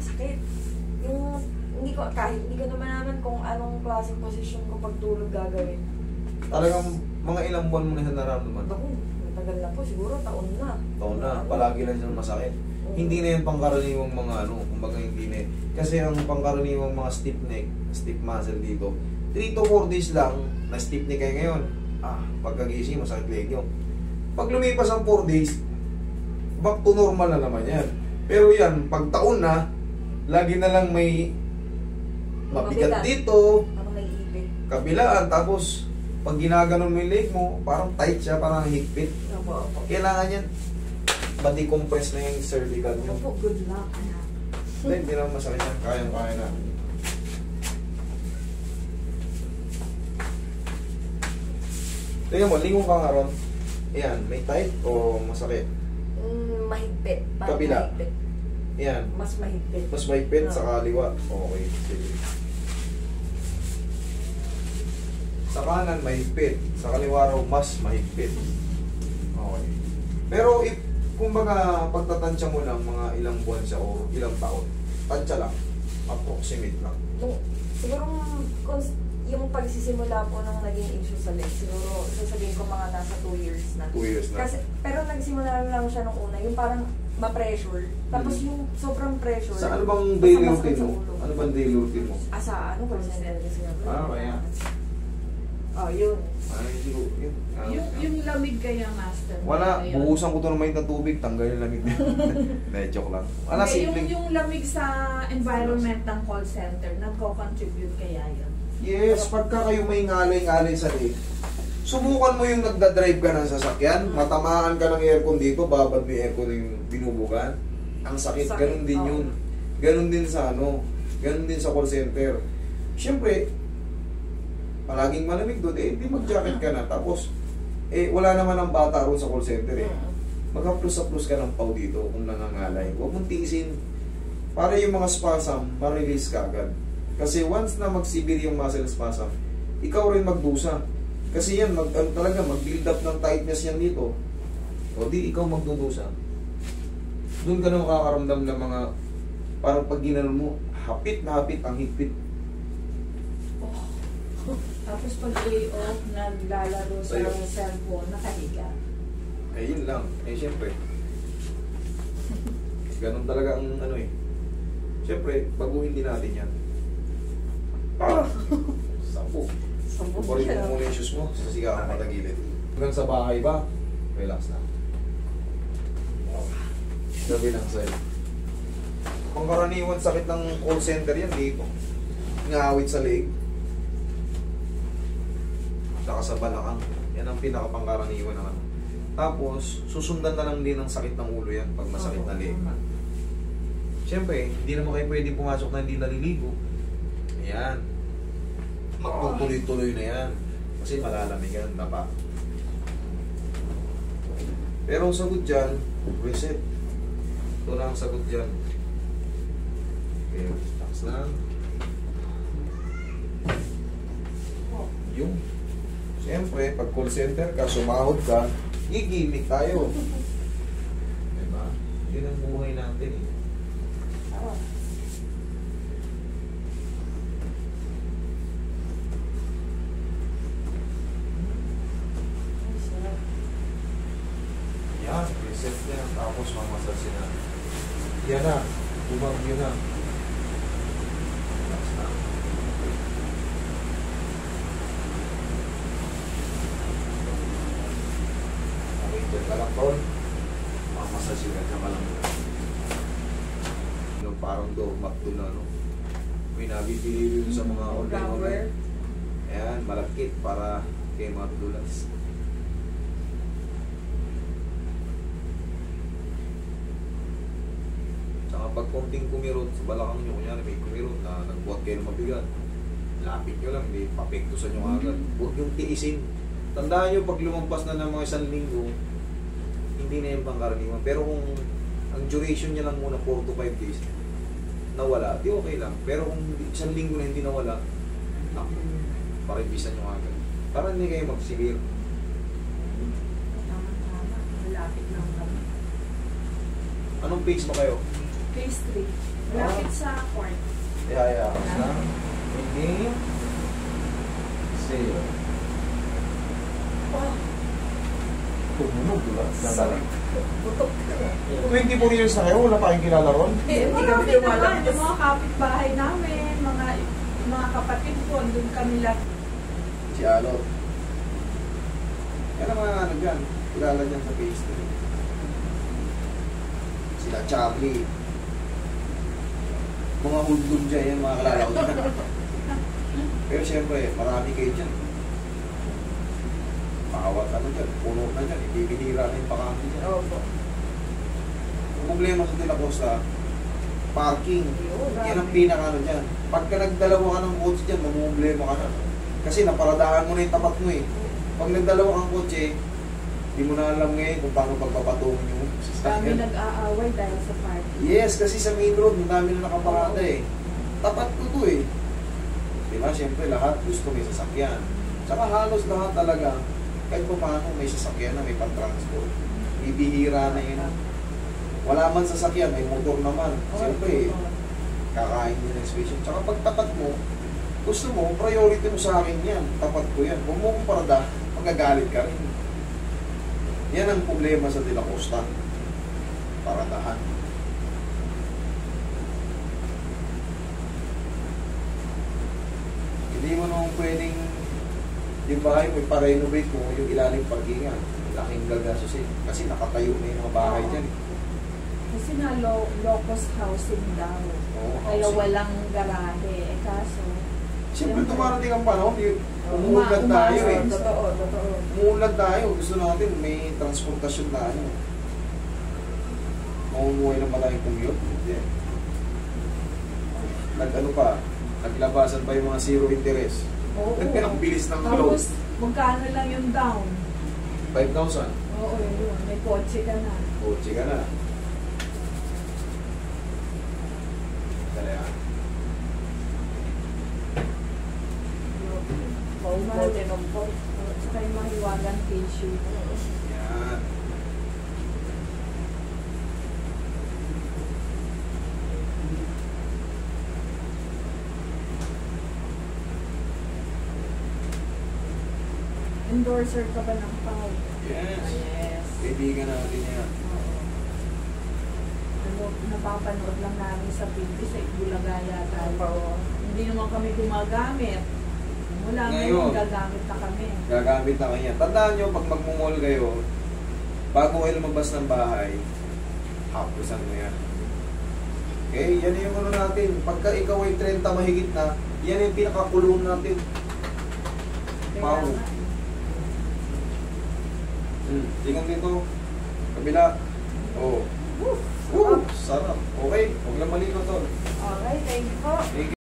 masakit. Yung, hindi ko, kahit hindi ko naman naman kung anong klaseng posisyon ko pagtulog gagawin. Talagang mga ilang buwan mo na siya nararamdaman? Naku, matagal na po, siguro taon na. Taon na, palagi lang siya masakit. Hindi na yung pangkaraniwang mga ano, kumbaga hindi na. Kasi ang pangkaraniwang mga stiff neck, stiff muscle dito, 3 to 4 days lang na stiff neck kayo ngayon. Pagkagising, masakit leg nyo. Pag lumipas ang 4 days, back to normal na naman yan. Pero yan, pag taon na, lagi na lang may mabigat dito, kabilaan, tapos pag ginaganon mo yung leg mo, parang tight siya, parang higpit. Kailangan yan, ma-decompress na yung cervical nyo. Good luck. Hindi naman masakit yan, kayang-kaya na. Tingnan mo, lingon ka nga ron. Ayan, may tight o masakit? Mahigpit. Kabila. Mahigpit. Ayan. Mas mahigpit. Mas mahigpit sa kaliwa. Okay, sige. Sa kanan, mahigpit. Sa kaliwa raw, mas mahigpit. Okay. Pero if, kumbaga, pagtatansya mo lang mga ilang buwan siya o ilang taon, tansya lang. Approximate lang. Siguro, yung pagsisimula po nung naging issue sa leg, siguro sasabihin ko mga nasa 2 years na. 2 years na. Kasi, pero nagsimula lang siya nung una, yung parang ma-pressure. Tapos yung sobrang pressure. Sa ano bang daily routine mo? Ano bang daily routine mo? Sa ano, call center kasi nga. Kaya. Yun. Yung lamig kaya, Master. Wala, buhusan ko to ng mainit na tubig, tanggal yung lamig na. Joke lang. Wala, simple. Yung lamig sa environment ng call center, nagko-contribute kaya yun? Yes, pagka kayo may ngalay-ngalay sa leg, subukan mo yung nagdadrive ka ng sasakyan, matamaan ka ng aircon dito, babad mo yung aircon yung binubugan. Ang sakit, ganun din yun. Ganun din sa ano, ganun din sa call center. Siyempre, palaging malamig doon, di mag-jacket ka na. Tapos, wala naman ang bata ron sa call center Mag-plus ka ng pau dito kung nangangalay. Huwag mong tiisin. Para yung mga spasm, ma-release ka agad. Kasi once na mag-severe yung muscle spasm, ikaw rin magdusa. Kasi yan, talaga, mag-build up ng tightness yan dito. O di, ikaw magdudusa. Doon ka na makakaramdam ng mga, parang pag ginanon mo, hapit na hapit ang higpit. Tapos pag day off, naglalaro sa cellphone, nakahiga. Yun lang. Siyempre. Ganun talaga ang ano Siyempre, baguhin din natin yan. Sampo. Kukurin mo muna yung shoes mo, sasigahan ka matagilid. Hanggang sa bahay ba? Relax na. Sabi lang sa'yo. Kung karaniwan sakit ng call center yan dito. Ngawit sa leg. Saka sa balakang. Yan ang pinakapangkaraniwan ng ano. Tapos, susundan na lang din ng sakit ng ulo yan pag masakit na leg. Siyempre, hindi naman kayo pwede pumasok na hindi naliligo. Ayan. Magtutuloy-tuloy na yan. Kasi malalamig yan, tapa. Pero ang sagot dyan, reset. Ito na ang sagot dyan. Okay, relax lang. Yung siyempre, pag call center ka, sumahod ka, gigimik tayo. Diba? Yun ang buhay natin Yan, reset yan. Tapos mamasas na. Yan na. Bumagyo na. Relax na. Dyan ka lang tol, mamasasigan ka lang parang doormat doon na may nabibili sa mga online. Ayan, malakit para kay madulas. Tsaka pag konting kumirot sa balakang nyo, kunyari may kumirot na nagbuhat kayo ng mabigat, lapit nyo lang, hindi papektusan nyo agad. Huwag yung tiisin. Tandaan nyo, pag lumampas na ng mga 1 linggo, hindi na yung pangkaraniwan. Pero kung ang duration niya lang muna 4 to 5 days, nawala, di okay lang. Pero kung 1 linggo na hindi nawala, pakibisan nyo agad. Para hindi kayo mag-severe. Tama-tama. Malapit lang kami. Anong phase ba kayo? Phase 3. Lapit sa court. Ihaya ka sa inhale. Exhale. Oh, Tumunog, diba? Sakit. Butok ka na. 24 years na kayo, wala pa kayong kilala ron? Hindi kami marami naman, lumalabas. yung mga kapitbahay namin, mga kapatid ko, doon kami lahat. Si Alot. Yan ang mga ano dyan, kilala dyan sa pastry. Sila Charlie. Mga hoodlum dyan, yan mga kilala ko dyan. Pero siyempre, marami kayo dyan. Makawat ano dyan, puno na dyan, ibibinira na yung pakante dyan. Opo. Ang problema sa De La Costa, parking. Yan ang pinaka ano dyan. Pagka nagdalawa ka ng kotse dyan, mamumblema ka na. Kasi naparadaan mo na yung tapat mo eh. Pag nagdalawa kang kotse, di mo na alam ngayon kung paano pagpapatungin yung Kami sasakyan. nag-aaway dahil sa party. Yes, kasi sa main road, ang dami na nakaparada eh. Tapat ko to eh. Diba, siyempre lahat gusto may sasakyan. Saka halos lahat talaga, kahit pa paano may sasakyan na may pang-transport. Bibihira na yun. Wala man sasakyan, may motor naman. Siyempre, kakain din ng special. Tsaka pag tapat mo, gusto mo, priority mo sa akin yan. Tapat ko yan. Huwag mo kong parada, magagalit ka rin. Yan ang problema sa De La Costa. Paradahan. Hindi mo naman pwedeng yung bahay mo, ipa-renovate mo yung ilalim parkingan. Laking gagastos eh. Kasi nakatayo na yung mga bahay dyan. Kasi na low-cost housing daw. Oo, Kaya housing. walang garahe. Eh kaso, Siyempre dumarating ang panahon, umuulan Uma- tayo eh. uma- Totoo, totoo. Umuulan tayo, gusto natin may transportasyon na ano. Mamumuhay na maraming commute. Hindi. Nag-ano pa, naglabasan pa yung mga zero interest. oo. Ang bilis ng load. Tapos, magkano lang yung down? 5,000. Oo, yun. May kotse ka na. Kotse ka na. Dali ah. Bote ng bote. Saka yung mahiwagang tissue. Yan. Endorser ka ba ng PAW? Yes. Yes. Kaibigan natin yan. Oo. Ano, napapanood lang namin sa TV sa Itbulaga yata. Opo. Hindi naman kami gumagamit. Mula Ngayon. ngayon, gagamit na kami. Gagamit na kanya. Tandaan nyo, pag magmumall kayo, bago kayo lumabas ng bahay, hapusan mo yan. Okay, yan yung ano natin. Pagka ikaw ay 30 mahigit na, yan yung pinakakulong natin. Kaya Pau. nga, Tingnan dito. Kabila. Oh. Woo! Sarap. Okay, huwag lang maligo to. Okay, thank you po. Thank you.